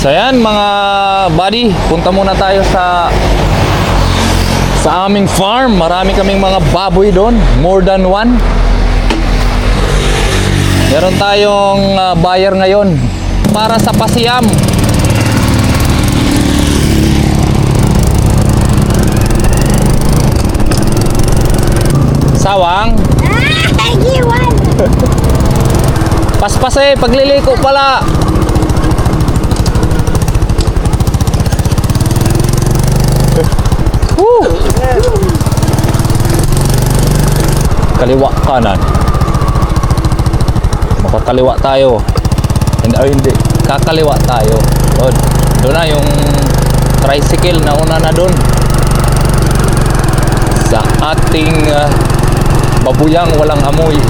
So yan mga buddy, punta muna tayo sa aming farm. Marami kaming mga baboy doon, more than one. Meron tayong buyer ngayon para sa pasiyam. Sawang. Paspas eh, pagliliko pala. Kaliwa kanan. Makakaliwa tayo. Hindi, kakaliwa tayo. Doon na yung tricycle na una na doon. Sa ating babuyang walang amoy.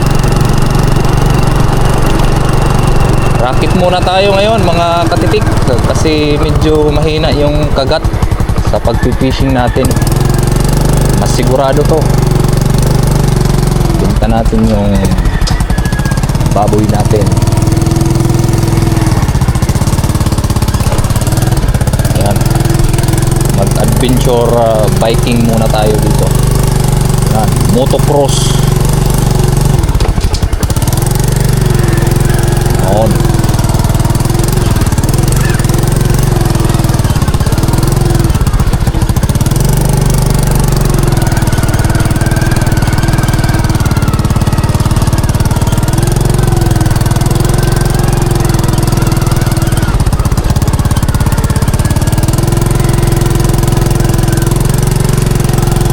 Rakit muna tayo ngayon mga katitik kasi medyo mahina yung kagat sa pagpipishing natin. Mas sigurado to. Binta natin yung baboy natin. Ayan. Mag-adventure biking muna tayo dito. Ayan. Motocross. Ayan.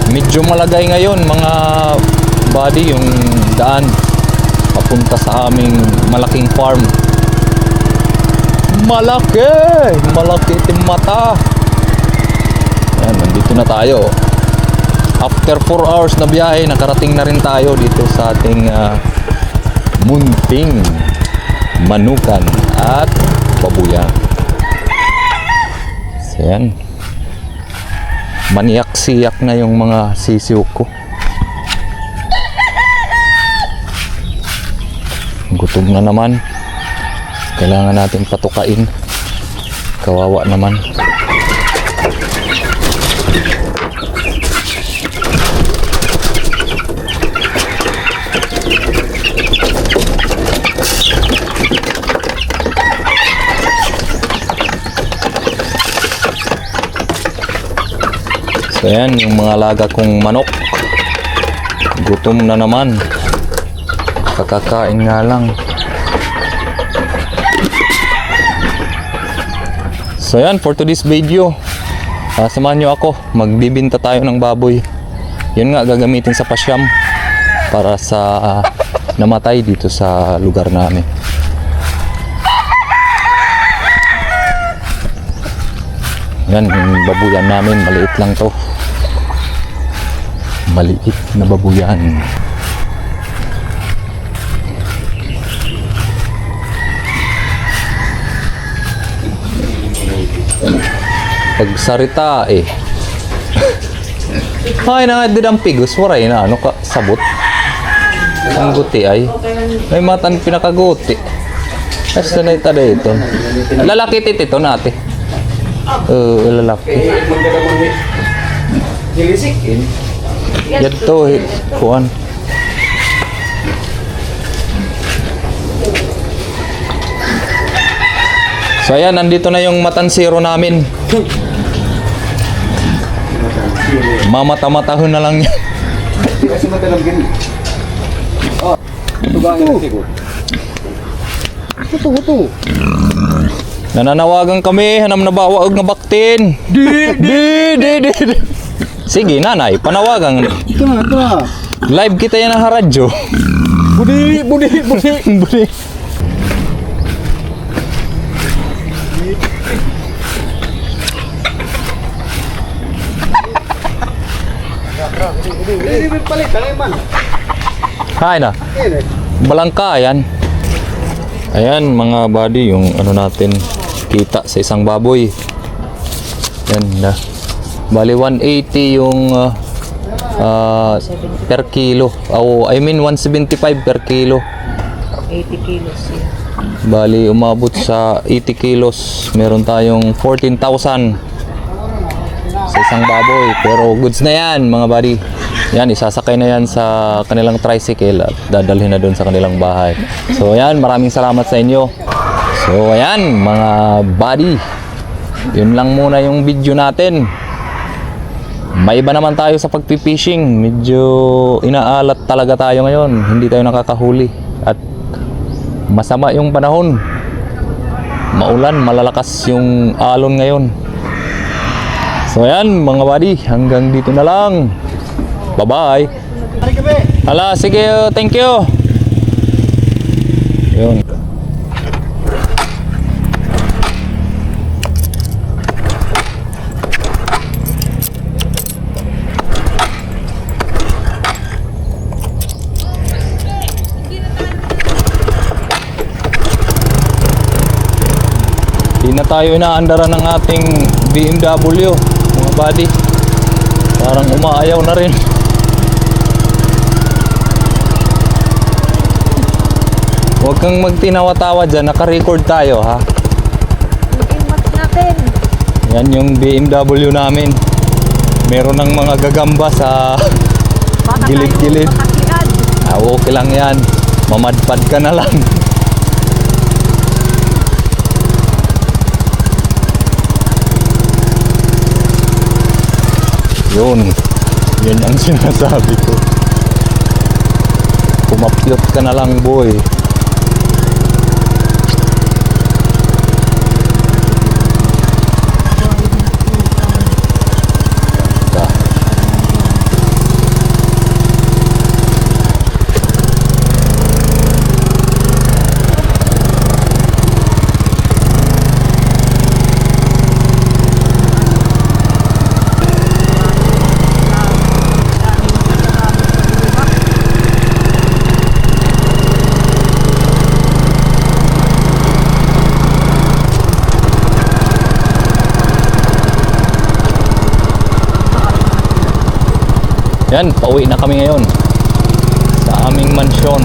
Medyo malagay ngayon mga buddy yung daan papunta sa aming malaking farm. Malaki itim mata. Ayan, nandito na tayo. After 4 hours na biyahe, nakarating na rin tayo dito sa ating munting manukan at babuyan. So yan, maniyak-siyak na yung mga sisiw ko. Gutom na naman. Kailangan natin patukain. Kawawa naman. So yan, yung mga alaga kong manok. Gutom na naman. Kakakain nga lang. So yan, for today's video, samahan nyo ako. Magbibinta tayo ng baboy. Yun nga, gagamitin sa pasyam para sa namatay dito sa lugar namin. Yan, yung babuyan namin, maliit lang to. Maliit na babuyan. Pagsarita eh. Ay na nga din ang pigos. Waray na ano ka, sabot. Ang guti ay. May matan pinakaguti. Basta na ito dito. Lalaki ito nati. Lalaki. Yato kuan. So ayan, nandito na yung matansiro namin. Mamata-matahon na lang yan. Kasi matalam gini. Oh, ito ba ang sigo? Ito. Nananawagan kami, hanam na bawag nga baktin. Di. Sige, nanay, panawagan. Ito na. Live kita yan ng radyo. Budi. Hay na. Balangka yan. Ayan mga buddy, yung ano natin kita sa isang baboy. Yan na. Bali 180 yung per kilo. I mean 175 per kilo. 80 kilos yan. Bali, umabot sa 80 kilos. Meron tayong 14,000 sa isang baboy. Pero goods na yan, mga buddy. Yan, isasakay na yan sa kanilang tricycle at dadalhin na doon sa kanilang bahay. So, yan, maraming salamat sa inyo. So, ayan, mga buddy. Yun lang muna yung video natin. May iba naman tayo sa pagpipishing. Medyo inaalat talaga tayo ngayon. Hindi tayo nakakahuli. At masama yung panahon. Maulan, malalakas yung alon ngayon. So ayan mga buddy, hanggang dito na lang. Bye-bye. Hala, sige, thank you. Yun. Di na tayo inaandaran ng ating BMW, mga buddy. Parang umaayaw na rin. Huwag kang magtinawa-tawa dyan, naka-record tayo ha. Ingat natin. Yan yung BMW namin. Meron ng mga gagamba sa Baka gilid-gilid. tayo makakirad. Okay lang yan. Mamadpad ka na lang. Yun ang sinasabi ko. Kumapyot ka na lang, boy. Yan, pauwi na kami ngayon sa aming mansyon.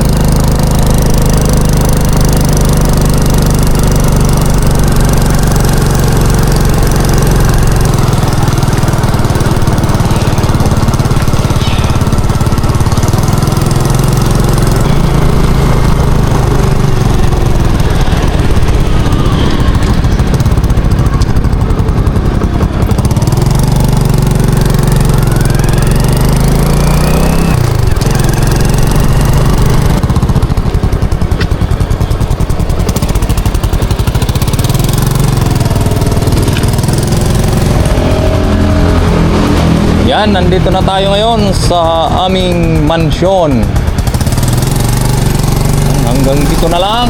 Yan, nandito na tayo ngayon sa aming mansyon. Hanggang dito na lang.